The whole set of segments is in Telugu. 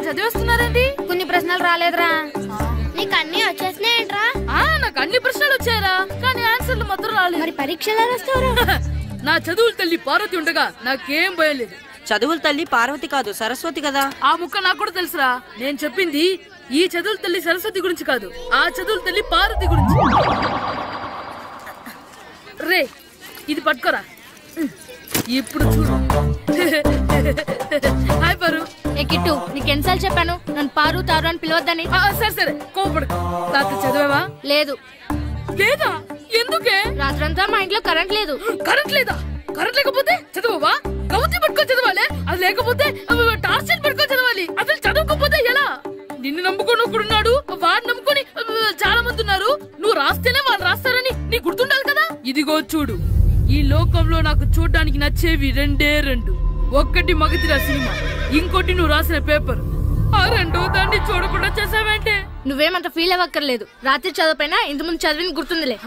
చదివేస్తున్నారండి? కొన్ని ప్రశ్నలు రాలేదురా. నీకు అన్ని వచ్చేసినాయంట్రా? నాకు అన్ని ప్రశ్నలు వచ్చాయరా, కానీ ఆన్సర్లు మాత్రం రాలేదు. మరి పరీక్షలు రాస్తారా? నా చదువుల తల్లి పార్వతి ఉండగా నాకేం భయం లేదు. చదువుల తల్లి పార్వతి కాదు, సరస్వతి కదా. ఆ ముక్క నాకు కూడా తెలుసురా. నేను చెప్పింది ఈ చదువుల తల్లి సరస్వతి గురించి కాదు, ఆ చదువుల తల్లి పార్వతి గురించి. రే ఇది పట్టుకోరా. ఇప్పుడు చూడు. హాయ్ పారు. ఏ కిట్టు, నీకెన్నిసార్లు చెప్పాను నన్ను పారు తారు అని పిలవద్దని? సరే సరే కోపడకు. రాత్రి చదివావా? లేదు. లేదా? ఎందుకే? రాత్రంతా మా ఇంట్లో కరెంట్ లేదు. కరెంట్ లేదా? కరెంట్ లేకపోతే చదవవా? కవతి పట్టుకొని చదవాలి. అది లేకపోతే టార్చ్ లైట్ పట్టుకొని చదవాలి. అసలు చదవకపోతే ఎలా? నిన్ను నమ్ముకొని ఒకడున్నాడు, వాడు నమ్ముకొని చాలా మంది ఉన్నారు. నువ్వు రాస్తేనే వాళ్ళు రాస్తారని నీకు గుర్తుండాలి కదా. ఇదిగో చూడు, ఈ లోకంలో నాకు చూడడానికి నచ్చేవి రెండే రెండు. ఒక్కటి మగతిరా సినిమా, ఇంకోటి నువ్వు రాసిన పేపర్. ఆ రెండో దాన్ని చూడకుండా చేసావేంటే? నువ్వేమంత ఫీల్ అవ్వక్కర్లేదు. రాత్రి చదవపోయినా ఇంతకుముందు చదివిన గుర్తుందిలే.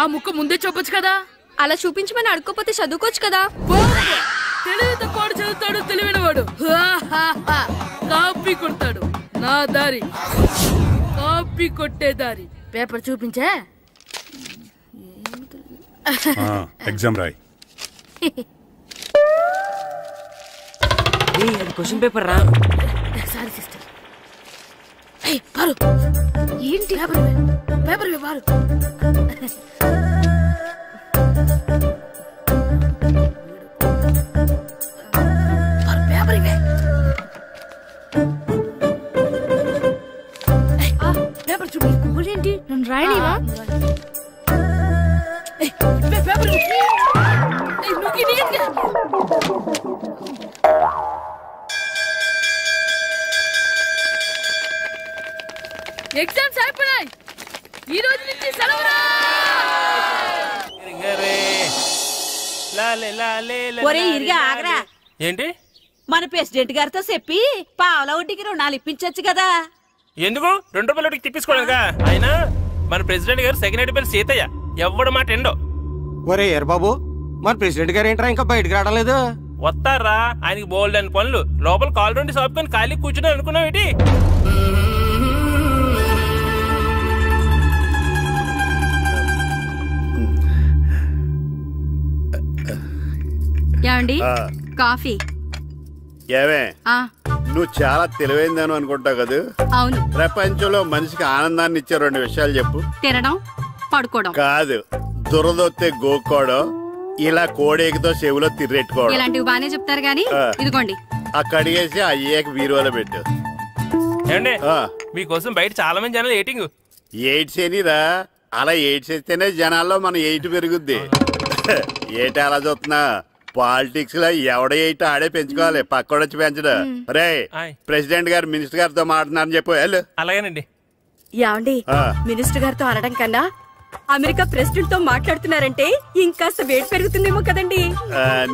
ఆ ముక్క ముందే చెప్పొచ్చు కదా. అలా చూపించమని అడుక్కోపోతే చదువుకోవచ్చు కదా. తెలివి తక్కువ చదువుతాడు, తెలివైన వాడు కాపీ కొడతాడు. నా దారి కాపీ కొట్టే దారి. పేపర్ చూపించే. ఎగ్జామ్ రాయి. క్వశ్చన్ పేపర్ రా. Sorry sister. పారు ఏంటి పేపర్ పారు. పేపర్ ఇవే. పేపర్ చూడు. ఏంటి నన్ను రాయనివా? పేపర్ ఎగ్జామ్స్ అయిపోయాయి. ఈ రోజు నుంచి సెలవురా. ఒరే ఇరిగా ఆగరా. ఏంటి? మన ప్రెసిడెంట్ గారితో చెప్పి పావలా వడ్డీకి రుణాలు ఇప్పించచ్చు కదా. ఎందుకు? 2 రూపాయల వడ్డీకి తిప్పించుకోలేదుగా. అయినా మన ప్రెసిడెంట్ గారు సెకండ్ హెడ్ పేరు సీతయ్య. ఎవ్వడు మాట ఎండో. ఒరే ఎర్ బాబు, మన ప్రెసిడెంట్ గారు ఏంట్రా ఇంకా బయటకు రావడం లేదు? వస్తారా, ఆయనకి బోల్డ్ అని పనులు. లోపల కాల్ నుండి సాపుకొని ఖాళీ కూర్చుని అనుకున్నావు ఏంటి? ఏమండి కాఫీ? ఏమే నువ్వు చాలా తెలివైందని అనుకుంటావు కదా. అవును. ప్రపంచంలో మనిషికి ఆనందాన్ని ఇచ్చే 2 విషయాలు చెప్పు. తినడం, పడుకోవడం. కాదు, దురదొత్తే గోక్కోవడం, ఇలా కోడేకితో చెవులో తిర్రెట్టుకోవడం. ఇలాంటివి బానే చెప్తారు గానీ ఇదిగోండి. కడిగేసి అయ్యాక వీరువలో పెట్టు. ఏమండి, మీకోసం బయట చాలా మంది జనాలు ఎయిటింగ్. ఎయిడ్స్ ఏనిరా? అలా ఎయిడ్స్ వేస్తేనే జనాల్లో మన ఎయిట్ పెరుగుద్ది. ఏటి అలా చూస్తున్నా? పాలిటిక్స్ లో ఎవడ ఎయిట్ ఆడే పెంచుకోవాలి, పక్కడొచ్చి పెంచడు. రే ప్రెసిడెంట్ గారు మినిస్టర్ గారితో మాట్లాడుతున్నారని చెప్పు. వెళ్ళు. అలాగేనండి. యాండి మినిస్టర్ గారితో అనడం కన్నా అమెరికా ప్రెసిడెంట్ తో మాట్లాడుతున్నారంటే ఇంకాస్త వేడి పెరుగుతుందేమో కదండి.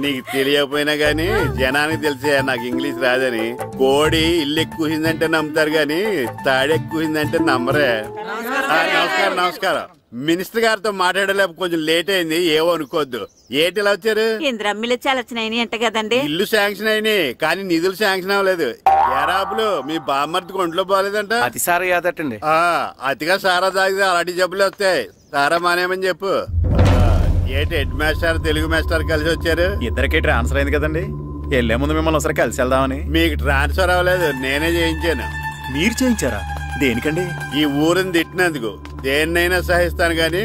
నీకు తెలియకపోయినా గానీ జనానికి తెలిసే నాకు ఇంగ్లీష్ రాదని. కోడి ఇల్లు ఎక్కువసిందంటే నమ్ముతారు గాని తాడెక్కువసిందంటే నమ్మరే. నమస్కారం. నమస్కారం. మినిస్టర్ గారితో మాట్లాడలేక కొంచెం లేట్ అయింది, ఏవో అనుకోవద్దు. ఏంటి ఇలా వచ్చారు? ఇంద్రమ్మిలు చాలా వచ్చినాయి అంట కదండి. ఇల్లు శాంక్షన్ అయినాయి కానీ నిధులు శాంక్షన్ అవ్వలేదు. ఎరాబులు మీ బామ్మర్తికి ఒంట్లో పోలేదంట. అతిసారా యాదటండి. అతిగా సారా తాగితే అలాంటి జబ్బులు వస్తాయి. సారా మానేమని చెప్పు. ఏంటి హెడ్ మాస్టర్ తెలుగు మాస్టర్ కలిసి వచ్చారు? ఇద్దరికి ట్రాన్స్ఫర్ అయింది కదండి. వెళ్లే ముందు మిమ్మల్ని ఒకసారి కలిసి వెళ్దామని. మీకు ట్రాన్స్ఫర్ అవ్వలేదు, నేనే చేయించాను. మీరు చేయించారా? దేనికండి? ఈ ఊరిని తిట్టినందుకు. దేన్నైనా సహిస్తాను గాని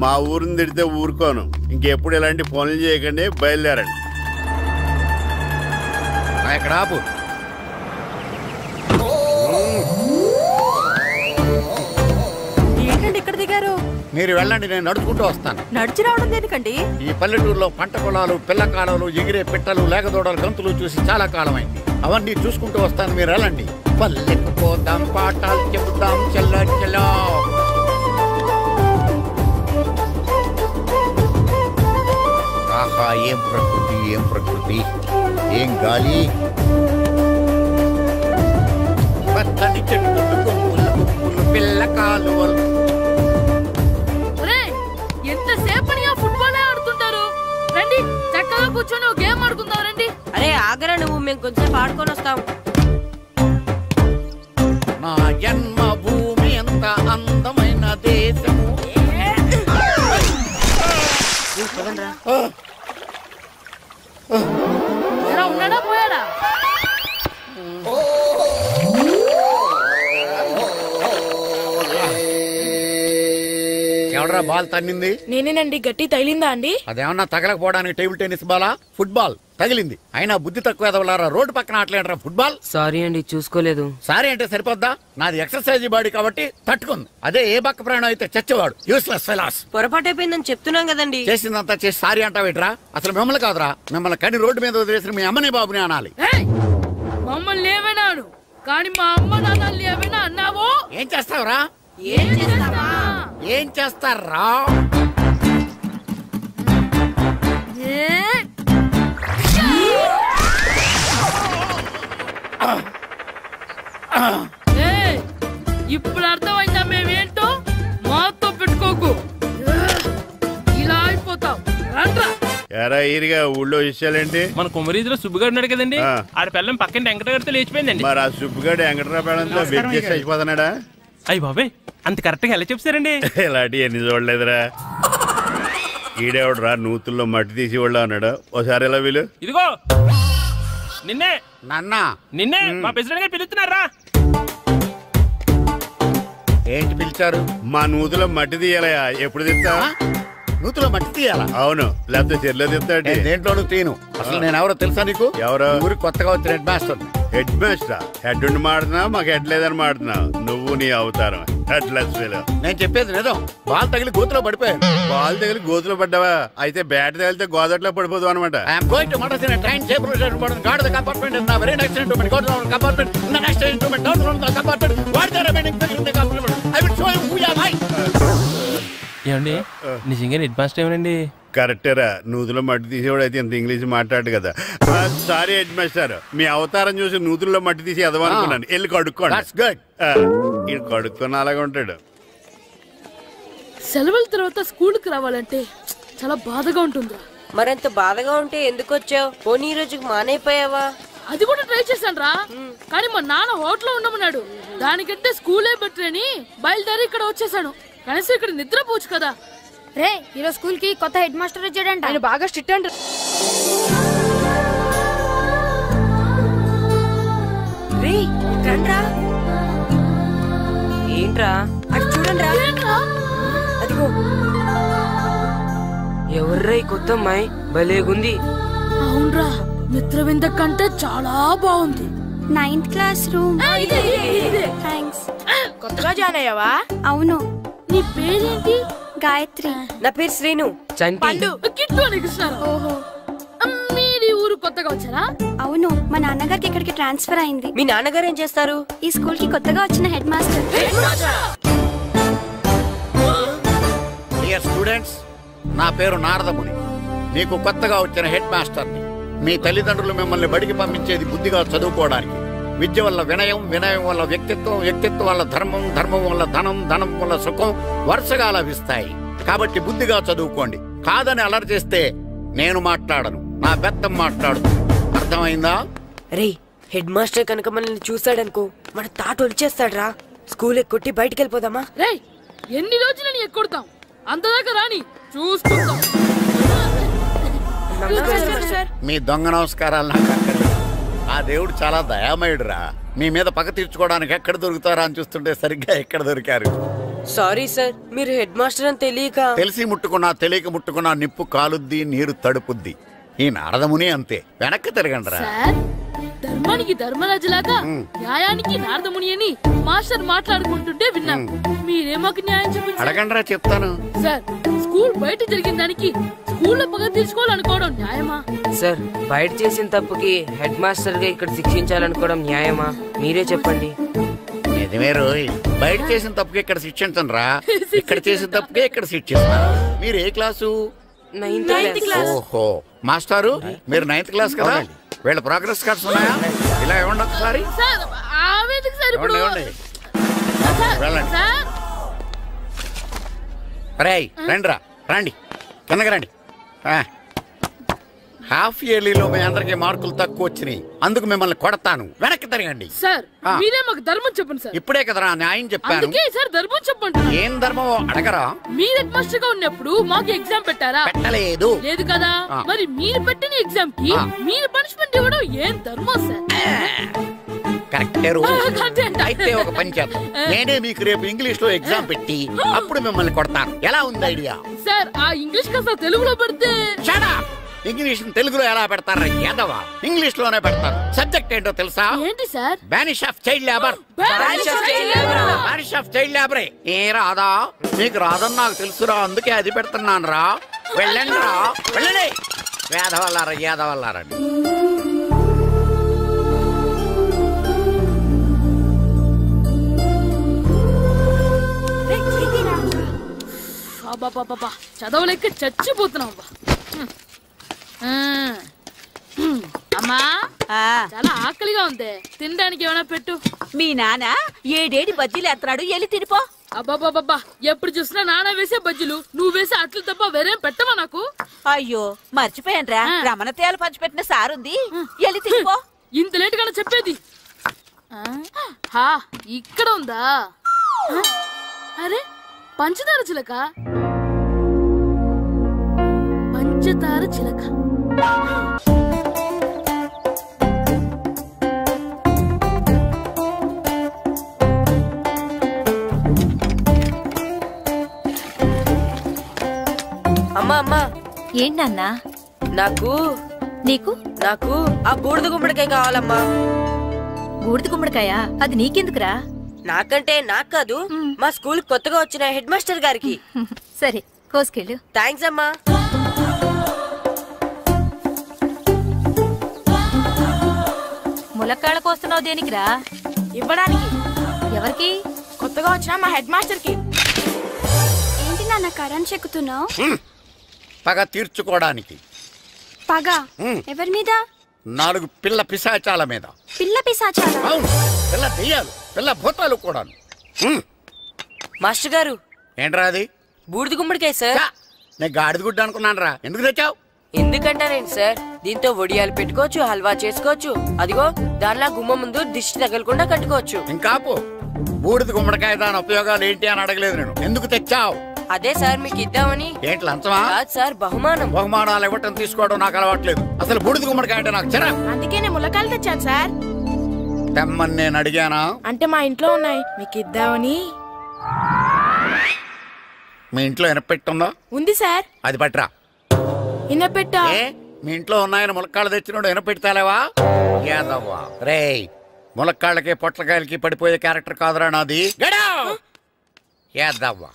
మా ఊరిని తిడితే ఊరుకోను. ఇంకెప్పుడు ఇలాంటి పనులు చేయకండి, బయలుదేరండి. ఇక్కడ ఆపు. ఏంటండి ఇక్కడ దిగారు? మీరు వెళ్ళండి, నేను నడుచుకుంటూ వస్తాను. నడిచి రావడం దేనికండి? ఈ పల్లెటూరులో పంట పొలాలు, పిల్ల కాలాలు, ఎగిరే పిట్టలు, లేకదోడలు, గంతులు చూసి చాలా కాలం అయింది. అవన్నీ చూసుకుంటూ వస్తాను, మీరు వెళ్ళండి. పల్లెకు పోదాం, పాఠాలు చెబుతాం, చెల్ల చెల్ల. ఆహా, ఏం ప్రకృతి, ఏం ప్రకృతి, ఏం గాలి. పచ్చని చెట్టు, కొమ్ములు, కొమ్ములు, పిల్ల కాలువలు. ఎంతసేపని ఫుట్బాల్ ఆడుతుంటారు? రండి చక్కగా కూర్చొని ఒక గేమ్ ఆడుకుందాం రండి. అరే ఆగరా నువ్వు, మేము కొంచెం ఆడుకొని వస్తాం. నా జన్మ భూమి ఎంత అందమైన దేశము. ఉన్నాడా పోయాడా? ఎవడరా బాల్ తన్నింది? నేనేనండి. గట్టి తగిలిందా అండి? అదేమన్నా తగలకపోవడానికి టేబుల్ టెన్నిస్ బాలా, ఫుట్బాల్ తగిలింది. అయినా బుద్ధి తక్కువ ఎదవలారా, రోడ్డు పక్కన ఆటలేంటారా ఫుట్బాల్? సారీ అండి, చూసుకోలేదు. సారీ అంటే సరిపోద్దా? నాది ఎక్సర్సైజ్ బాడీ కాబట్టి తట్టుకుంది. అదే ఏ బక్క ప్రాణం అయితే చచ్చేవాడు. Useless fellas. పొరపాటు అయిపోయిందని చెప్తున్నాం కదండి. చేసిందంతా చేసి సారీ అంటావేట్రా? అసలు మిమ్మల్ని కాదురా, మిమ్మల్ని కని రోడ్డు మీద వదిలేసిన మీ అమ్మని బాబుని అనాలి. మమ్మల్ని ఏమైనాడు కానీ మా అమ్మ నాన్నల్ని ఏమైనా అన్నావో ఏం చేస్తావురా? ఏం చేస్తారా? ఇప్పుడు అర్థమైందా మేమేంటో? మాతో పెట్టుకోకు, ఇలా అయిపోతావు. ఎరా ఈరిగా ఊళ్ళో విషయాలేంటి? మన కుమరీధిలో సుబ్బుగాడు ఉన్నాడు కదండి, ఆడ పిల్లం పక్కన వెంకటగారితో లేచిపోయిందండి. మరి ఆ సుబ్బుగాడు వెంకటరావు పేడంతో వెయిట్ చేసి అయిపోతున్నాడా? అయ్యి బాబాయ్, అంత కరెక్ట్ గా ఎలా చెప్తారండి? ఇలాంటి ఎన్ని చూడలేదురా. ఈడేవడరా నూతుల్లో మట్టి తీసి వాళ్ళు అన్నాడు. ఓసారి ఎలా వీలు? ఇదిగో నిన్నే నాన్న, నిన్నే మా ప్రెసిడెంట్ గారు పిలుస్తున్నారా? ఏంటి పిలిచారు? మా నూతులో మట్టి తీయాలయా. ఎప్పుడు తీస్తా? నూతులో మట్టి తీయాలా? అవును, లేకపోతే చెర్లో తీస్తాడు. దేంట్లోనూ తీను. అసలు నేను ఎవరో తెలుసా నీకు? ఎవరో? ఊరికి కొత్తగా వచ్చిన head master. Head master? Head ఉండి మాడుతున్నావు, మాకు హెడ్ లేదని మాడుతున్నావు. నువ్వు నీ అవతారం హెడ్లెస్. నేను చెప్పేది నిజం. బాల్ తగిలి గోతులో పడిపోయాను. బాల్ తగిలి గోతులో పడ్డావా? అయితే బ్యాట్ తగిలితే గోదట్లో పడిపోదు అనమాట. ఐఎమ్ గోయింగ్ టు మడస్ in train table guard the compartment in the very next instrument. Go to the compartment in the next instrument. Down to the compartment. What the remaining thing in the compartment? I will show you who you are. ఏమండి నిజంగా హెడ్ మాస్టర్ ఏమనండి? కరెక్టేరా, నూతులో మట్టి తీసేవాడు అయితే ఇంత ఇంగ్లీష్ మాట్లాడు కదా. సారీ హెడ్ మాస్టర్, మీ అవతారం చూసి నూతుల్లో మట్టి తీసి ఎదవనుకున్నాను. వెళ్ళి కడుక్కోండి. ఈడు కడుక్కొని అలాగే ఉంటాడు. సెలవుల తర్వాత స్కూల్కి రావాలంటే చాలా బాధగా ఉంటుంది. మరంత బాధగా ఉంటే ఎందుకు వచ్చావు? పోనీ ఈ రోజుకి మానైపోయావా? అది కూడా ట్రై చేశాను రా, కానీ మా నాన్న హోటల్లో ఉండమన్నాడు. దానికంటే స్కూలే బెటర్ అని బయలుదేరి ఇక్కడ వచ్చేసాను. కనీసం ఇక్కడ నిద్రపోవచ్చు కదా. రే, ఈరోజు స్కూల్ కి కొత్త హెడ్ మాస్టర్ వచ్చాడంట. ఆయన బాగా స్ట్రిక్ట్ అంట. రే రండ్రా. ఏంట్రా అటు చూడండి. అదిగో ఎవర్రా ఈ కొత్త అమ్మాయి? భలేగుంది. అవునరా, మిత్రవింద కంటే చాలా బాగుంది. 9th class room. థ్యాంక్స్. కొత్తగా జాయిన్ అయ్యావా? అవును. నీ పేరేంటి? గాయత్రి. నా పేరు శ్రీను. పండు. కిట్టు అని కృష్ణారావు. ఓహో, మీరు ఊరు కొత్తగా వచ్చారా? అవును, మా నాన్నగారికి ఇక్కడికి ట్రాన్స్ఫర్ అయింది. మీ నాన్నగారు ఏం చేస్తారు? ఈ స్కూల్ కి కొత్తగా వచ్చిన హెడ్ మాస్టర్. డియర్ స్టూడెంట్స్, నా పేరు నారదముని. మీకు కొత్తగా వచ్చిన హెడ్ మాస్టర్ని. మీ తల్లిదండ్రులు మిమ్మల్ని బడికి పంపించేది బుద్ధిగా చదువుకోవడానికి. విద్య వల్ల వినయం, వినయం వల్ల వ్యక్తిత్వం, వ్యక్తిత్వం వల్ల ధర్మం, ధర్మం వల్ల ధనం, ధనం వల్ల సుఖం వరుసగా లభిస్తాయి. కాబట్టి బుద్ధిగా చదువుకోండి. కాదని అలర్ చేస్తే నేను మాట్లాడను, నా బెత్తం మాట్లాడు. అర్థమైందా? రే, హెడ్ మాస్టర్ కనుక మనల్ని చూసాడనుకో మన తాట వచ్చేస్తాడ్రా. స్కూల్ ఎక్కొట్టి బయటికి వెళ్ళిపోదామా? రే, ఎన్ని రోజులని ఎక్కొడతాం? అంతదాకా రాని చూసుకుంటాం. మీ దొంగ నమస్కారాలు నాకు అక్కర్లేదు. ఆ దేవుడు చాలా దయామయుడురా. మీ మీద పగ తీర్చుకోవడానికి ఎక్కడ దొరుకుతారా అని చూస్తుంటే సరిగ్గా ఎక్కడ దొరికారు. సారీ సార్, మీరు హెడ్ మాస్టర్ అని తెలియక. తెలిసి ముట్టుకున్నా తెలియక ముట్టుకున్నా నిప్పు కాలుద్ది, నీరు తడుపుద్ది. ఈ నారదముని అంతే. వెనక్కి తిరగండిరా. ధర్మానికి ధర్మరాజులాగా న్యాయానికి నారదముని అని మాస్టర్ మాట్లాడుకుంటుంటే విన్నాం. మీరే మాకు న్యాయం చెప్పండి. అడగండిరా, చెప్తాను. సార్, స్కూల్ బయట జరిగిన దానికి స్కూల్లో పగ తీర్చుకోవాలనుకోవడం న్యాయమా? సార్, బయట చేసిన తప్పుకి హెడ్ మాస్టర్ గా ఇక్కడ శిక్షించాలనుకోవడం న్యాయమా? మీరే చెప్పండి. నిజమే రోయ్, బయట చేసిన తప్పుకి ఇక్కడ శిక్షించను రా. ఇక్కడ చేసిన తప్పుకే ఇక్కడ శిక్షిస్తున్నారు. మీరు ఏ క్లాసు? 9th class. ఓహో, మాస్టారు మీరు 9th క్లాస్ కదా? వీళ్ళ ప్రోగ్రెస్ కార్డ్స్ ఉన్నాయా? ఇలా ఇవ్వండి ఒకసారి. సార్, ఆవేదకు సార్ ఇప్పుడు వెళ్ళండి. రేయ్ రండిరా, రండి కిందకి రండి. హాఫ్ ఇయర్లీలో మీ అందరికి మార్కులు తక్కువ వచ్చినాయి, అందుకు మిమ్మల్ని కొడతాను. వెనక్కి తిరగండి. సార్ మీరే మాకు ధర్మం చెప్పండి సార్. ఇప్పుడే కదరా న్యాయం చెప్పాను. అందుకే సార్ ధర్మం చెప్పండి. ఏం ధర్మం అడగరా? మీరు హెడ్ మాస్టర్ గా ఉన్నప్పుడు మాకు ఎగ్జామ్ పెట్టారా? పెట్టలేదు. లేదు కదా. మరి మీరు పెట్టిన ఎగ్జామ్ కి మీరు పనిష్మెంట్ ఇవ్వడం ఏం ధర్మం సార్? కరెక్టే. అయితే ఒక పని చేద్దాం, నేనే మీకు రేపు ఇంగ్లీష్ లో ఎగ్జామ్ పెట్టి అప్పుడు మిమ్మల్ని కొడతాను. ఎలా ఉంది ఐడియా? సార్ ఆ ఇంగ్లీష్ కాస్త తెలుగులో పెడితే. ఇంగ్లీష్ తెలుగులో ఎలా పెడతారా యాదవా? ఇంగ్లీష్ లోనే పెడతారు. సబ్జెక్ట్ ఏంటో తెలుసా? ఏంటి sir? Banish of child labour. Banish of child లేబరే. ఏ రాదా? నీకు రాదని నాకు తెలుసురా, అందుకే అది పెడుతున్నాను రా. వెళ్ళండి రా, వెళ్ళండి. యాదవల్లారా, యాదవల్లారండి. చదవలేక చచ్చిపోతున్నావు. అమ్మా చాలా ఆకలిగా ఉంది, తినడానికి ఏమైనా పెట్టు. మీ నాన్న 7 బజ్జీలు ఎత్తాడు, వెళ్ళి తినిపో. అబ్బాబాబా ఎప్పుడు చూసినా నాన్న వేసే బజ్జీలు, నువ్వు వేసే అట్లు తప్ప వేరేం పెట్టవా నాకు? అయ్యో మర్చిపోయానురా, రమణ తేలు పంచిపెట్టిన సారుంది, వెళ్ళి తినిపో. ఇంత లేట్ గా చెప్పేది. ఇక్కడ ఉందా? అరే పంచదార చిలక, పంచదార చిలక. అమ్మా అమ్మా. ఏంటన్నా? నాకు నీకు నాకు ఆ బూడిద గుమ్మడికాయ కావాలమ్మా. బూడిద గుమ్మడికాయ? అది నీకెందుకురా? నాకంటే నాకు కాదు, మా స్కూల్ కొత్తగా వచ్చిన హెడ్ మాస్టర్ గారికి. సరే కోసుకెళ్ళు. థ్యాంక్స్ అమ్మా. ములక్కాళ్ళ కోస్తున్నావు దేనికిరా? ఇవ్వడానికి. ఎవరికి? కొత్తగా వచ్చిన మా హెడ్ మాస్టర్ కి. ఏంటి నాన్న కరెంట్ చెక్కుతున్నావు? పగ తీర్చుకోవడానికి. పగ ఎవరి మీద? 4 పిల్ల పిశాచాల మీద. పిల్ల పిశాచాలా? అవును, పిల్ల దెయ్యాలు, పిల్ల భూతాలు కూడా. మాస్టర్ గారు. ఏంట్రా అది? బూడిద గుమ్మడికాయ సార్. నేను గాడిద గుడ్డ అనుకున్నాను రా. ఎందుకు తెచ్చావు? ఎందుకంటారేంటి సార్, దీంతో వడియాలు పెట్టుకోవచ్చు, హల్వా చేసుకోవచ్చు. అదిగో దానిలా గుమ్మ ముందు దిష్టి తగలకుండా కట్టుకోవచ్చు. ఇంకాపు, బూడిద గుమ్మడికాయ దాని ఉపయోగాలు ఏంటి అని అడగలేదు నేను. ఎందుకు తెచ్చావు? అదే సార్ మీకు ఇద్దామని. ఏంటి లంచమా? సార్ బహుమానం. బహుమానాలు ఇవ్వటం తీసుకోవడం నాకు అలవాట్లేదు. అసలు బూడిద గుమ్మడికాయ అంటే నాకు చిరా. అందుకే నేను ములకాయలు తెచ్చాను సార్. తెమ్మని నేను అడిగానా? అంటే మా ఇంట్లో ఉన్నాయి, మీకు ఇద్దామని. మీ ఇంట్లో ఎనపెట్టుందా? ఉంది సార్. అది పట్రా. ఇనపెట్టా? మీ ఇంట్లో ఉన్నాయని ములక్కాళ్ళు తెచ్చినోడు ఎనపెడతాలేవా? యాదవ్వా రేయ్, ములక్కాళ్ళకి పొట్లకాయలకి పడిపోయే క్యారెక్టర్ కాదురా నాది. యాదవ్వా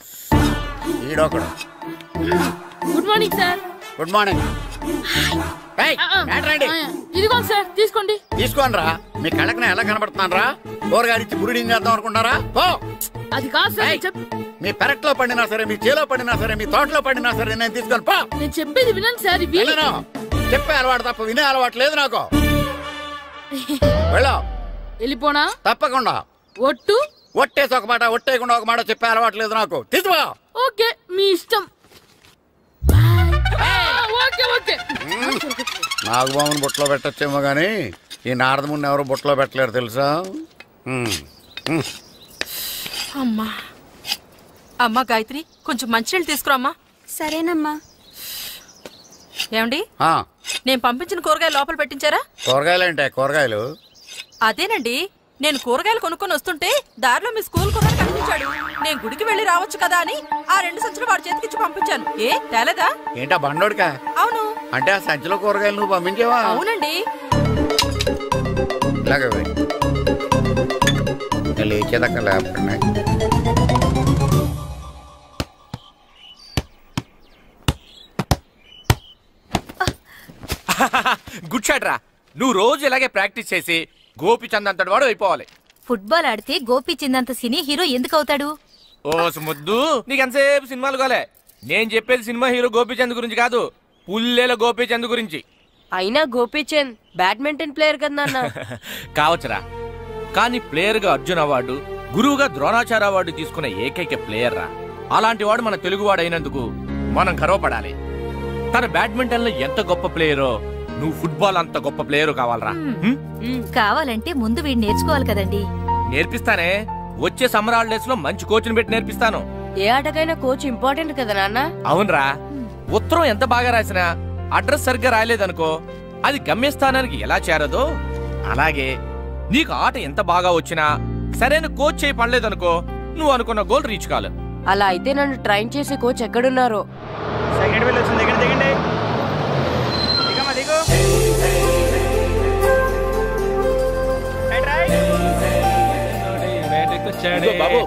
ఈడొకడు. Good morning sir. Good morning. ఇదిగో సార్ తీసుకోండి. తీసుకోండి రా. మీ కళ్ళకి ఎలా కనబడుతున్నాను రా? కూరగాయలిచ్చి బురిడింగ్ చేద్దాం అనుకుంటారా? అది కాదు సార్. మీ పెరట్లో పండినా సరే, మీ చేలో పండినా సరే, మీ తోటలో పండినా సరే నేను తీసుకొని పో. నేను చెప్పేది వినండి సార్. చెప్పే అలవాటు తప్ప వినే అలవాటు లేదు నాకు. వెళ్ళిపోనా? తప్పకుండా. ఒట్టు? ఒట్టేసి ఒక మాట, ఒట్టేయకుండా ఒక మాట చెప్పే అలవాటు లేదు నాకు. తీసుకో. ఓకే మీ ఇష్టం. నాగబాబుని బొట్లో పెట్టచ్చేమో గానీ ఈ నారదముని ఎవరు బొట్లో పెట్టలేరు తెలుసా? అమ్మా అమ్మా గాయత్రి, కొంచెం మంచినీళ్ళు తీసుకురామ్మా. సరేనమ్మా. ఏమండి, నేను పంపించిన కూరగాయలు లోపల పెట్టించారా? కూరగాయలు అంటే కూరగాయలు? అదేనండి, నేను కూరగాయలు కొనుక్కొని వస్తుంటే దారిలో మీ స్కూల్ కుర్రాడు కనిపించాడు. నేను గుడికి వెళ్ళి రావచ్చు కదా అని ఆ 2 సంచులు వాడి చేతికిచ్చి పంపించాను. ఏ తేలేదా? ఏంటా బండోడికా? అవును. అంటే ఆ సంచిలో కూరగాయలు నువ్వు పంపించావా? అవునండి. లేచేదాకా లేపండి. గుడ్ షాట్ రా. నువ్వు రోజు ఇలాగే ప్రాక్టీస్ చేసి గోపిచంద్ అంతటి వాడు అయిపోవాలి. ఫుట్బాల్ ఆడితే గోపిచంద్ అంత సినీ హీరో ఎందుకు అవుతాడు? ఓ ముద్దు, నీకెంతసేపు సినిమాలు కాలే. నేను చెప్పేది సినిమా హీరో గోపిచంద్ గురించి కాదు, పుల్లేల గోపిచంద్ గురించి. అయినా గోపిచంద్ బ్యాడ్మింటన్ ప్లేయర్ కదా నాన్న. కావచ్చురా, కానీ ప్లేయర్ గా అర్జున్ అవార్డు, గురువుగా ద్రోణాచార్య అవార్డు తీసుకున్న ఏకైక ప్లేయర్ రా. అలాంటి వాడు మన తెలుగువాడు అయినందుకు మనం గర్వపడాలి. తన బ్యాడ్మింటన్ లో ఎంత గొప్ప ప్లేయరో నువ్వు ఫుట్బాల్ అంత గొప్ప ప్లేయరు కావాలరా. కావాలంటే ముందు వీడు నేర్చుకోవాలి కదండి. నేర్పిస్తానే. వచ్చే సమ్మర్ హాలిడేస్ లో మంచి కోచ్ని పెట్టి నేర్పిస్తాను. ఏ ఆటకైనా కోచ్ ఇంపార్టెంట్ కదా నాన్న. అవునరా. ఉత్తరం ఎంత బాగా రాసినా అడ్రస్ సరిగ్గా రాయలేదనుకో అది గమ్యస్థానానికి ఎలా చేరదో అలాగే నీకు ఆట ఎంత బాగా వచ్చినా సరైన కోచ్ చేయి పడలేదనుకో నువ్వు అనుకున్న గోల్ రీచ్ కాదు. అలా అయితే నన్ను ట్రైన్ చేసే కోచ్ ఎక్కడున్నారో. సెకండ్ బిల్ వచ్చింది, దిగండి. బాబు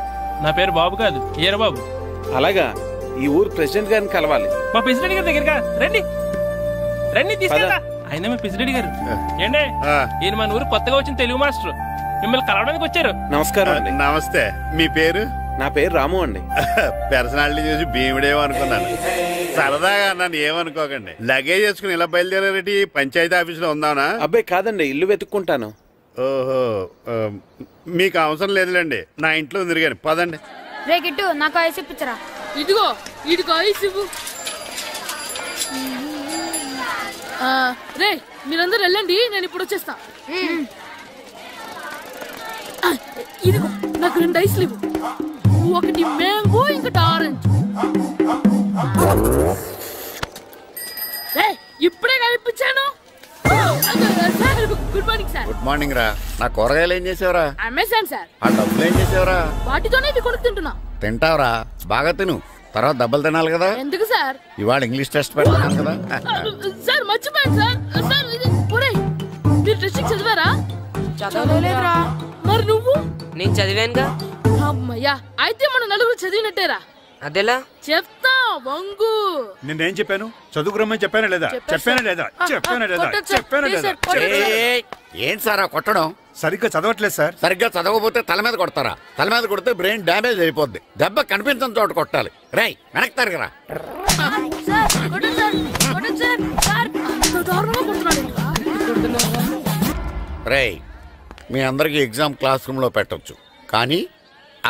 నా పేరు బాబు కాదు, ఏరా బాబు. అలాగా, ఈ ఊరు ప్రెసిడెంట్ గారిని కలవాలి. మా ప్రెసిడెంట్ గారి దగ్గరగా రండి రండి తీసుకెళ్తా. ఆయన మా ప్రెసిడెంట్ గారు ఏండే, ఈయన మన ఊరు కొత్తగా వచ్చిన తెలుగు మాస్టర్, మిమ్మల్ని కలవడానికి వచ్చారు. నమస్కారం అండి. నమస్తే. మీ పేరు? నా పేరు రాము అండి. పర్సనాలిటీ చూసి భీముడేమో అనుకున్నాను. సరదాగా నన్ను ఏమనుకోకండి. లగేజ్ చేసుకుని ఇలా బయలుదేరేటి పంచాయతీ ఆఫీసులో ఉందానా? అబ్బాయి కాదండి, ఇల్లు వెతుక్కుంటాను. ఓహో, మీకు అవసరం లేదులేండి, నా ఇంట్లో తిరిగాను. పదండి. రే గిట్టు, నాకు ఐస్ ఇప్పించరా. ఇదిగో ఇదిగో ఐస్ ఇవ్వు. రే మీరందరూ వెళ్ళండి, నేను ఇప్పుడు వచ్చేస్తా. ఇదిగో నాకు 2 ఐస్లు ఇవ్వు. ఒకటి మ్యాంగో, ఇంకటి ఆరెంజ్. ఇప్పుడే కనిపించాను. Good morning sir. Good morning రా. నా కూరగాయలు ఏం చేసావురా? Amazon sir. ఆ డబ్బులు ఏం చేసావురా? వాటితోనే ఇవి కొనుక్కు తింటున్నా. తింటావురా, బాగా తిను. తర్వాత డబ్బులు తినాలి కదా. ఎందుకు సార్? ఇవాళ ఇంగ్లీష్ టెస్ట్ పెడతాను కదా. సార్ మర్చిపోయాను సార్. సార్ మీరు టెస్టింగ్ చదివారా? చదవలేదురా. మరి నువ్వు? నేను చదివానుగా. అమ్మయ్యా, అయితే మన నలుగురు చదివినట్టేరా. అదెలా? చెప్తా వంగు. నేనేం చెప్పాను? చదువుకురమ్మని చెప్పానా లేదా? చెప్పానా లేదా? చెప్పానా లేదా? చెప్పానా లేదా? ఏంటి సార్ కొట్టడం? సరిగ్గా చదవట్లేదు సార్. సరిగ్గా చదవకపోతే తల మీద కొడతారా? తల మీద కొడితే బ్రెయిన్ డ్యామేజ్ అయిపోద్ది. దెబ్బ కనిపించిన చోట కొట్టాలి. రేయ్ వెనక్కి తరగరా. రేయ్, మీ అందరికీ ఎగ్జామ్ క్లాస్ రూమ్ లో పెట్టొచ్చు, కానీ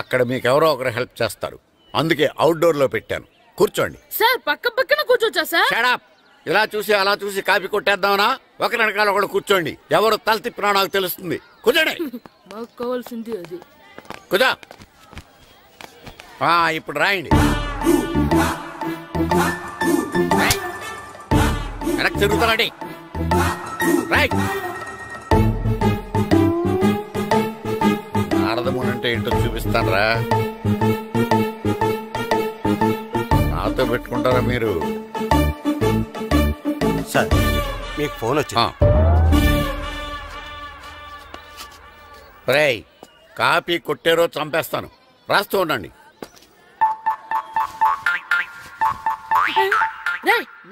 అక్కడ మీకు ఎవరో ఒకరు హెల్ప్ చేస్తారు. అందుకే అవుట్డోర్ లో పెట్టాను. కూర్చోండి. సార్ పక్క పక్కన కూర్చోచ్చా సార్? Shut up. ఇలా చూసి అలా చూసి కాపీ కొట్టేద్దామనా? ఒకరి వెనకాల ఒకడు కూర్చోండి. ఎవరు తల తిప్పినా నాకు తెలుస్తుంది. కూర్చోండి. మాకు కావాల్సింది అది. కూర్చో. ఇప్పుడు రాయండి. వెనక్కి తిరుగుతారండి. రైట్. నారదముని అంటే ఏంటో చూపిస్తానరా. నాతో పెట్టుకుంటారా మీరు? సార్ మీకు ఫోన్ వచ్చింది. రేయ్, కాపీ కొట్టారో చంపేస్తాను. రాస్తూ ఉండండి.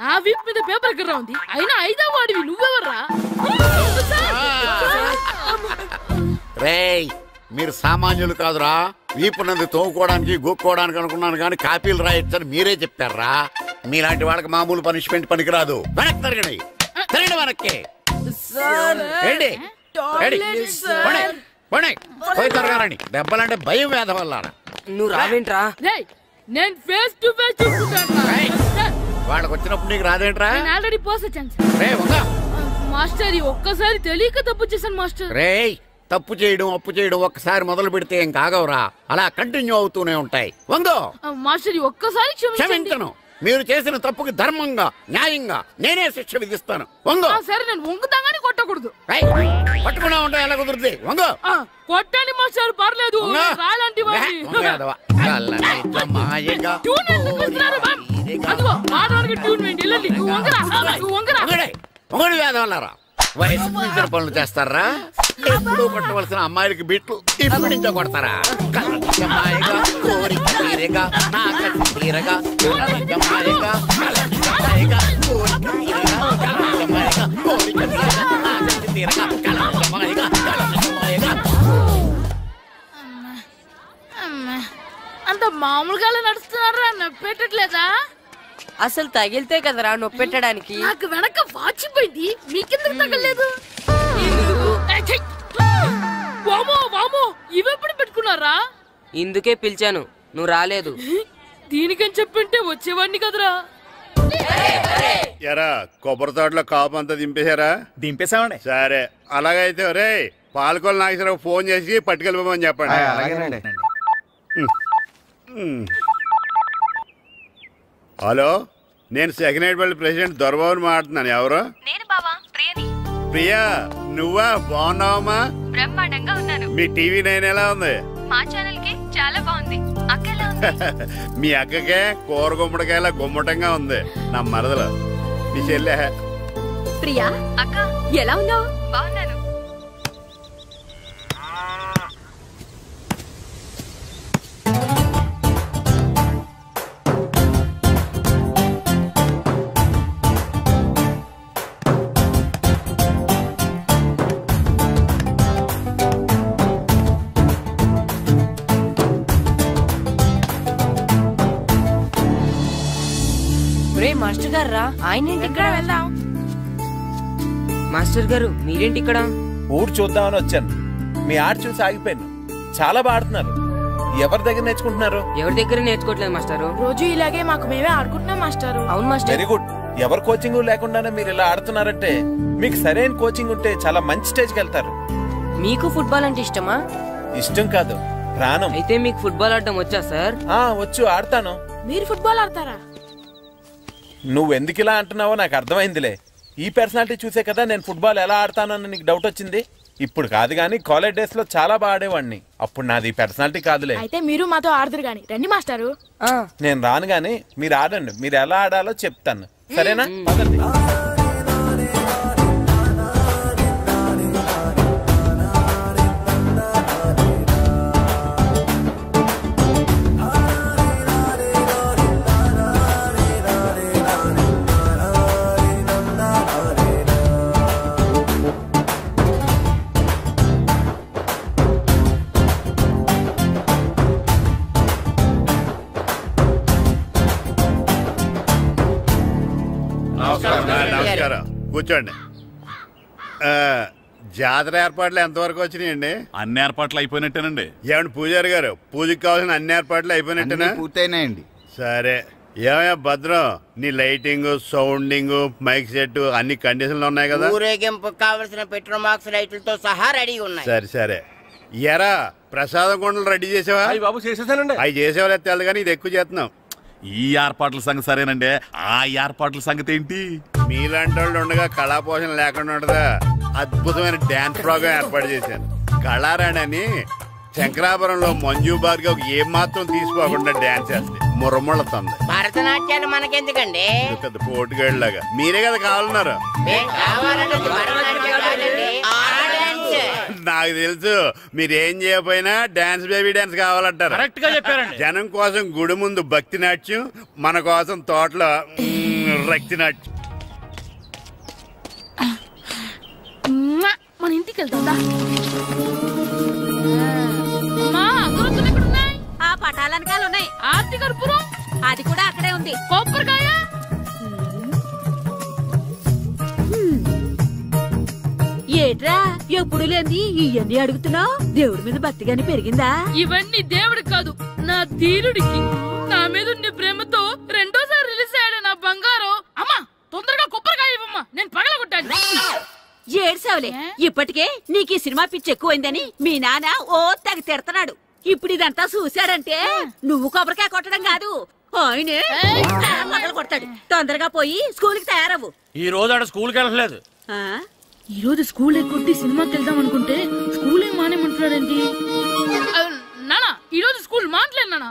నా వీప్ మీద పేపర్ ఎక్కడ ఉంది? అయినా 5వ వాడివి నువ్వెవర్రా? రేయ్, మీరు సామాన్యులు కాదురా. వీపునంది తోముకోవడానికి గోక్కోవడానికి అనుకున్నాను, కానీ కాపీలు రాయొచ్చని మీరే చెప్పారా. మీలాంటి వాళ్ళకి మామూలు పనిష్మెంట్ పనికిరాదు. వెనక్కి తిరగండి. తిరగండి వెనక్కి. పోయి తిరగారండి. దెబ్బలంటే భయం వేద వల్ల. నువ్వు రావేంట్రా? నేను ఫేస్ టు ఫేస్ చూసుకుంటాను. వాళ్ళకి వచ్చినప్పుడు నీకు రాదేంట్రా? నేను ఆల్రెడీ పోస్ వచ్చాను మాస్టర్. ఒక్కసారి తెలియక తప్పు చేశాను మాస్టర్. రేయ్, తప్పు చేయడం అప్పు చేయడం ఒక్కసారి మొదలు పెడితే ఏం కాగవరా. అలా కంటిన్యూ అవుతూనే ఉంటాయి. వందో మాస్టర్, ఒక్కసారి క్షమించను. మీరు చేసిన తప్పుకి ధర్మంగా న్యాయంగా నేనే శిక్ష విధిస్తాను. వంగో. సరే, నేను వంగుతాగానే కొట్టకూడదు. పట్టుకున్నా ఉంటా ఎలా కుదురుతుంది? వంగో. కొట్టండి మాస్టర్, పర్లేదు. రాలాంటి మొగడు వేదవల్లారా. వయసు మించిన పనులు చేస్తారా? ఎప్పుడు కొట్టవలసిన అమ్మాయిలకి బిట్లు ఇప్పుడు నుంచో కొడతారా? కలజమాయగా కోరిక తీరగా నాకసి తీరగా కలజమాయగా కలజమాయగా కోరిక తీరగా కలజమాయగా కోరిక తీరగా నాకసి తీరగా కలజమాయగా కలజమాయగా. అంత మామూలుగా నడుస్తున్నారా? నొప్పెట్టట్లేదా? అసలు తగిలితే కదరా నొప్పెట్టడానికి. నాకు వెనక వాచిపోయింది, మీకెందుకు తగలేదు? వామో వామో, ఇవెప్పుడు పెట్టుకున్నారా? ఇందుకే పిలిచాను, నువ్వు రాలేదు. దీనికని చెప్పింటే వచ్చేవాడిని కదరా. ఎరా కొబ్బరి తోటలో కాపు అంతా దింపేశారా? దింపేశామండి. సరే అలాగైతే రే పాలకొల నాగేశ్వరరావు ఫోన్ చేసి పట్టుకెళ్ళిపోమని చెప్పండి. హలో, నేను సెకండ్ హ్యాండ్ పల్లి ప్రెసిడెంట్ దొరబాబుని మాట్లాడుతున్నాను. ఎవరు? నేను బావా, ప్రియని. ప్రియా, నువ్వా? బాగున్నావమ్మా? బ్రహ్మాండంగా ఉన్నాను. మీ టీవీ 9 ఎలా ఉంది? మా ఛానల్ కి చాలా బాగుంది. అక్క ఎలా ఉంది? మీ అక్కకే కూర గుమ్మడికాయలా గుమ్మటంగా ఉంది. నా మరదలు మీ చెల్లె. ప్రియా అక్క ఎలా ఉన్నావు? బాగున్నాను. మాస్టర్ గారు రా. ఆయన ఇక్కడ వెళ్దాం. మాస్టర్ గారు మీరేంటి ఇక్కడ? ఊరు చూద్దామని వచ్చాను. మీ ఆట చూసి ఆగిపోయాను. చాలా బాగా ఆడుతున్నారు. ఎవరి దగ్గర నేర్చుకుంటున్నారు? ఎవరి దగ్గర నేర్చుకోవట్లేదు మాస్టారు. రోజు ఇలాగే మాకు మేమే ఆడుకుంటున్నాం మాస్టారు. అవును మాస్టర్. Very good. ఎవరి కోచింగ్ లేకుండానే మీరు ఇలా ఆడుతున్నారంటే మీకు సరైన కోచింగ్ ఉంటే చాలా మంచి స్టేజ్కి వెళ్తారు. మీకు ఫుట్బాల్ అంటే ఇష్టమా? ఇష్టం కాదు, ప్రాణం. అయితే మీకు ఫుట్బాల్ ఆడడం వచ్చా సార్? వచ్చు, ఆడతాను. మీరు ఫుట్బాల్ ఆడతారా? నువ్వెందుకు ఇలా అంటున్నావో నాకు అర్థమైందిలే. ఈ పర్సనాలిటీ చూసే కదా నేను ఫుట్బాల్ ఎలా ఆడతానని నీకు డౌట్ వచ్చింది. ఇప్పుడు కాదు గానీ కాలేజ్ డేస్ లో చాలా బాగా ఆడేవాడిని. అప్పుడు నాది పర్సనాలిటీ కాదులే. అయితే మీరు మాతో ఆడదురు గాని రండి మాస్టారు. నేను రాను గానీ మీరు ఆడండి. మీరు ఎలా ఆడాలో చెప్తాను, సరేనా? పదండి. నమస్కారం, కూర్చోండి. జాతర ఏర్పాట్లు ఎంతవరకు వచ్చినాయండి? అన్ని ఏర్పాట్లు అయిపోయినట్టేనండి. ఏమండి పూజారి గారు, పూజకి కావాల్సిన అన్ని ఏర్పాట్లు అయిపోయినట్టేనా? పూర్తయినాయండి. సరే, ఏమయ్యా భద్రం, నీ లైటింగ్, సౌండింగ్, మైక్ సెట్ అన్ని కండిషన్లు ఉన్నాయి కదా? ఊరేగింపు కావలసిన పెట్రోల్ మార్క్స్ లైట్లతో సహా రెడీ ఉన్నాయి. సరే ఎరా ప్రసాదం కొండలు రెడీ చేసావా? బాబు చేసేసానండి. అవి చేసేవాళ్ళు తెలు కానీ ఇది ఎక్కువ చేస్తున్నాం. ఈ ఏర్పాట్ల సంగతి సరేనండి, ఆ ఏర్పాట్ల సంగతి ఏంటి? మీలాంటి వాళ్ళు ఉండగా కళాపోషణ లేకుండా ఉండదా? అద్భుతమైన డాన్స్ ప్రోగ్రామ్ ఏర్పాటు చేశాను. కళారాణి అని శంకరాపురంలో మంజు భార్గవ్ ఏం మాత్రం తీసుకోకుండా డాన్స్ చేస్తే మురముళ్ళతుంది. భరతనాట్యాలు మనకెందుకండి? పెద్ద పోటుగాళ్ళలాగా మీరే కదా కావాలన్నారు. నాకు తెలుసు మీరేం చేయకపోయినా డాన్స్ బేబీ డాన్స్ కావాలంటారు. కరెక్ట్ గా చెప్పారండి. జనం కోసం గుడి ముందు భక్తి నాట్యం, మన కోసం తోటలో రక్తి నాట్యం. మన ఇంటికి వెళ్తుందా? ఆ పటాలనకాలు ఉన్నాయి. ఆర్తి కర్పూరం అది కూడా అక్కడే ఉంది. కొబ్బరికాయ ఏట్రా ఎప్పుడు లేని ఇవన్నీ అడుగుతున్నావు? దేవుడి మీద భక్తిగాని పెరిగిందా? ఇవన్నీ దేవుడికి కాదు, నా ధీరుడికి. నా మీద ఉండే ప్రేమతో రెండోసారి రిలీజ్ అయ్యాడు నా బంగారం. అమ్మా తొందరగా కొబ్బరికాయ ఇవ్వమ్మా, నేను పగలగొట్టాను. ఏడ్సావులే, ఇప్పటికే నీకు ఈ సినిమా పిచ్చి ఎక్కువైందని మీ నాన్న ఓ తెగ తిడతాడు. ఇప్పుడు ఇదంతా చూశాడంటే నువ్వు కొబ్బరికాయ కొట్టడం కాదు, ఆయనే పగలు కొడతాడు. తొందరగా పోయి స్కూల్ కి తయారవు. ఈ రోజు ఆడ స్కూల్కి వెళ్ళలేదు. ఈ రోజు స్కూల్ ఎక్కొట్టి సినిమాకి వెళ్దాం అనుకుంటే స్కూల్ ఏం మానేమంటున్నాడండి? నానా ఈ రోజు స్కూల్ మానట్లేదు నానా.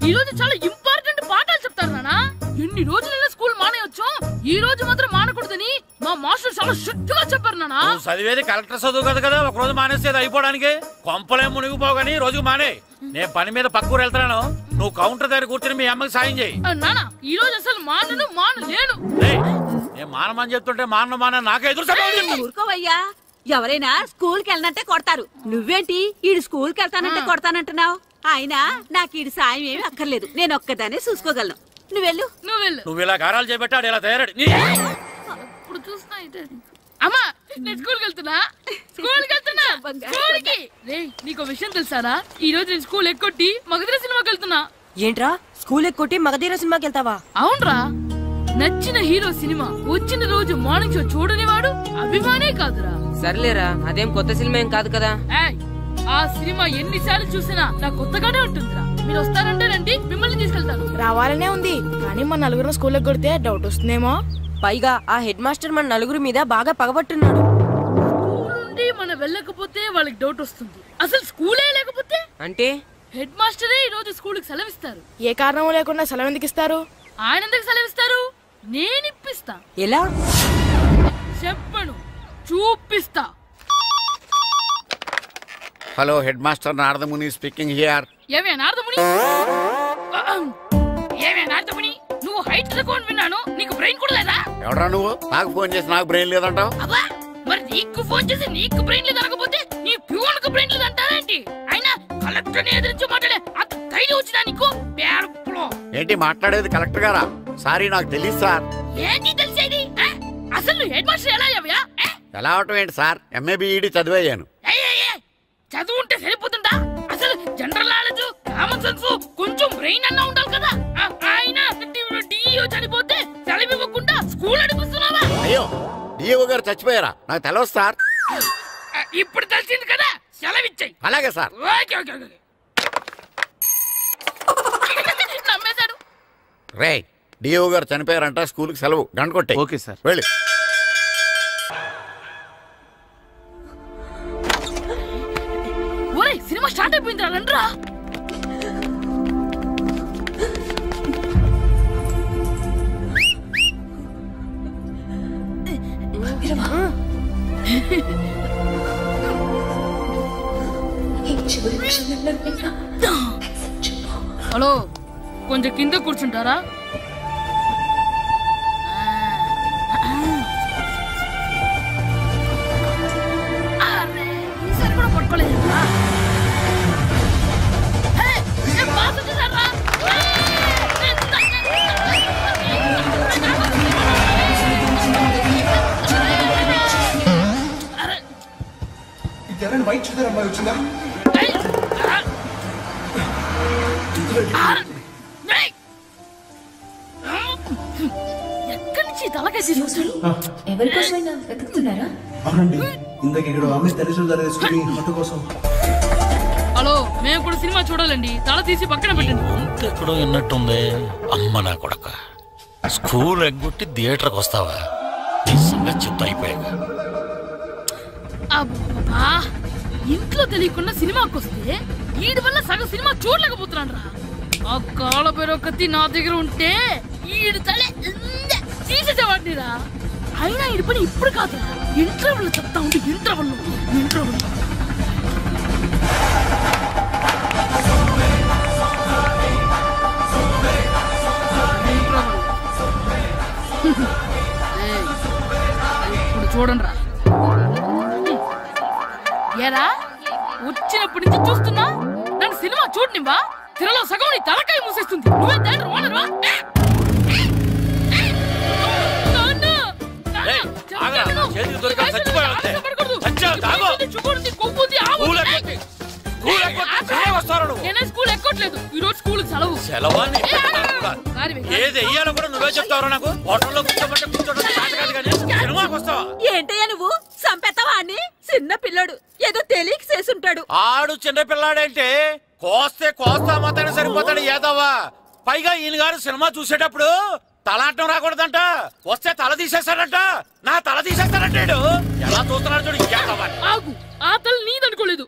ఈ రోజు చాలా ఇంపార్టెంట్ పాఠాలు చెప్తారు నానా. ఎన్ని రోజులైనా స్కూల్ మానేయొచ్చు, ఈ రోజు మాత్రం మానకూడదని మా మాస్టర్ చాలా స్ట్రిక్ట్ గా చెప్పారు నానా. చదివేది కలెక్టర్ చదువు కదా కదా, ఒక రోజు మానేసేది అయిపోవడానికి. కొంపలే మునిగిపోగాని రోజుకు మానే. నేను పని మీద పక్కూరు వెళ్తాను, నువ్వు కౌంటర్ దగ్గర కూర్చొని మీ అమ్మకి సాయం చేయి. నానా ఈ రోజు అసలు మానలేను. నేను మానమని చెప్తుంటే మాన నాకే ఎదురు. ఊరుకోవయ్యా, ఎవరైనా స్కూల్ కి వెళ్ళనంటే కొడతారు. నువ్వేంటి ఈడు స్కూల్ కి వెళ్తానంటే కొడతానంటున్నావు? అయినా నాకు ఈడు సాయం ఏమి అక్కర్లేదు, నేను ఒక్కదానే చూసుకోగలను. నువ్వు ఇలా గారాలు చేపెట్టాడు ఇలా తయారాడు. ఇప్పుడు చూస్తా అమ్మా నేను స్కూల్కి వెళ్తున్నా స్కూల్కి. రేయ్ నీకు విషయం తెలుసారా? ఈ రోజు నేను స్కూల్ ఎక్కొట్టి మగధీర సినిమాకి వెళ్తున్నా. ఏంట్రా స్కూల్ ఎక్కొట్టి మగధీర సినిమాకి వెళ్తావా? అవునరా, నచ్చిన హీరో సినిమా వచ్చిన రోజు మార్నింగ్ షో చూడని వాడు అభిమానే కాదురా. సర్లేరా, అదేం కొత్త సినిమా ఏం కాదు కదా. ఆ సినిమా ఎన్నిసార్లు చూసినా నాకు కొత్తగానే ఉంటుందిరా. మీరు వస్తారంటేనండి మిమ్మల్ని తీసుకెళ్తాను. రావాలనే ఉంది కానీ మన నలుగురు స్కూల్ కొడితే డౌట్ వస్తుందేమో. పైగా ఆ హెడ్ మాస్టర్ మన నలుగురు మీద బాగా పగబట్టున్నాడు. స్కూల్ నుండి మనం వెళ్ళకపోతే వాళ్ళకి డౌట్ వస్తుంది. అసలు స్కూలే లేకపోతే అంటే హెడ్ మాస్టరే ఈ రోజు స్కూల్కి సెలవిస్తారు. ఏ కారణం లేకుండా సెలవు ఎందుకు ఇస్తారు? ఆయన ఎందుకు సెలవిస్తారు? నేను ఇప్పిస్తా. ఎలా చెప్పను, చూపిస్తా. Hello, head master Naradamuni speaking here. ఏమే నారదముని? ఏమే నారదముని? నువ్వు హైట్ రికార్డ్ విన్నాను, నీకు బ్రెయిన్ కూడా లేదా? ఎవడా నువ్వు? నాకు ఫోన్ చేసి నాకు బ్రెయిన్ లేదంటావు? అబ్బా, మరి నీకు ఫోన్ చేసి నీకు బ్రెయిన్ లేదనకపోతే నీ ప్యూన్ కు బ్రెయిన్ లేదంటారేంటి? అయినా కలెక్టర్ ని ఎదిరించి మాట్లాడే అంత ధైర్యం వచ్చినా నీకు? ఏంటి మాట్లాడేది? కలెక్టర్ గారా? సారీ, నాకు తెలియదు సార్. ఏంటి తెలిసేది? అసలు నువ్వు హెడ్ మాస్టర్ ఎలా అయ్యావా? ఎలా అవటం ఏంటి సార్? MA B Ed చదివయ్యాను. చదువు ఉంటే సరిపోతుందా? అసలు జనరల్ నాలెడ్జ్, కామన్ సెన్స్, కొంచెం బ్రెయిన్ అన్నా ఉండాలి కదా. ఆయన డిఇఓ చనిపోతే సెలవు ఇవ్వకుండా స్కూల్ అడిపిస్తున్నావా? అయ్యో, డిఇఓ గారు చచ్చిపోయారా? నాకు తెలియదు సార్. ఇప్పుడు తెలిసింది కదా, సెలవు ఇచ్చాయి. అలాగే సార్. నమ్మేశాడు. రే, డిఇఓ గారు చనిపోయారంట, స్కూల్కి సెలవు. గంట కొట్టే. Okay sir. వెళ్ళి. ఒరేయ్, సినిమా స్టార్ట్ అయిపోయింది రండ్రా. హలో, కొంచెం కింద కూర్చుంటారా? ఈసారి కూడా పట్టుకోలేదు. వైట్ చూద్దరు అమ్మాయి వచ్చిందా? ఎక్కడి నుంచి తలకాయ తీసుకొచ్చాడు? ఎవరికోసమైనా వెతుకుతున్నారా? అవునండి, ఇందాక ఇక్కడ అమ్మాయి తల్లిదండ్రులు ధరేసుకుని మట్టు కోసం. హలో, మేము కూడా సినిమా చూడాలండి. తల తీసి పక్కన పెట్టండి. ఎక్కడో విన్నట్టుంది. అమ్మ నా కొడక, స్కూల్ ఎగ్గొట్టి థియేటర్కి వస్తావా? నీ సంగతి చెప్తా అయిపోయాక. అబ్బా, ఇంట్లో తెలియకుండా సినిమాకి వస్తే వీడి వల్ల సగం సినిమా చూడలేకపోతున్నాను రా. ఆ కాళ్ళ పేరొకటి నా దగ్గర ఉంటే ఈడు తలే తీసేసేవాడిని రా. అయినా ఈడి పని ఇప్పుడు కాదురా, ఇంటర్వెల్ చెప్తా ఉంటే ఇంటర్వెల్ ఇప్పుడు చూడండి రా. ఏరా, వచ్చినప్పటి నుంచి చూస్తున్నా, నన్ను సినిమా చూడనివ్వా? తిరలో సగం నీ తలకాయ మూసేస్తుంది. నువ్వే థియేటర్ ఓనర్వా? నేనే స్కూల్ ఎక్కట్లేదు. ఈ రోజు స్కూల్ సెలవు. ఏది వెయ్యాలో కూడా నువ్వే చెప్తావు. నాకు హోటల్లో కూర్చోబట్టే కూర్చోడం సినిమాకి వస్తావా? ఏంటయ్యా నువ్వు సంపెత్తవా అని? చిన్న పిల్లడు ఏదో తెలియక చేసుంటాడు. ఆడు చిన్న పిల్లాడంటే కోస్తే కోస్తా మాత్రమే సరిపోతాడు ఏదవ్వా. పైగా ఈయన గారు సినిమా చూసేటప్పుడు తలాటం రాకూడదంట. వస్తే తల తీసేస్తాడంట. నా తల తీసేస్తాడంటాడు. ఎలా చూస్తున్నాడు చూడు. ఆగు, ఆ తల నీదనుకోలేదు.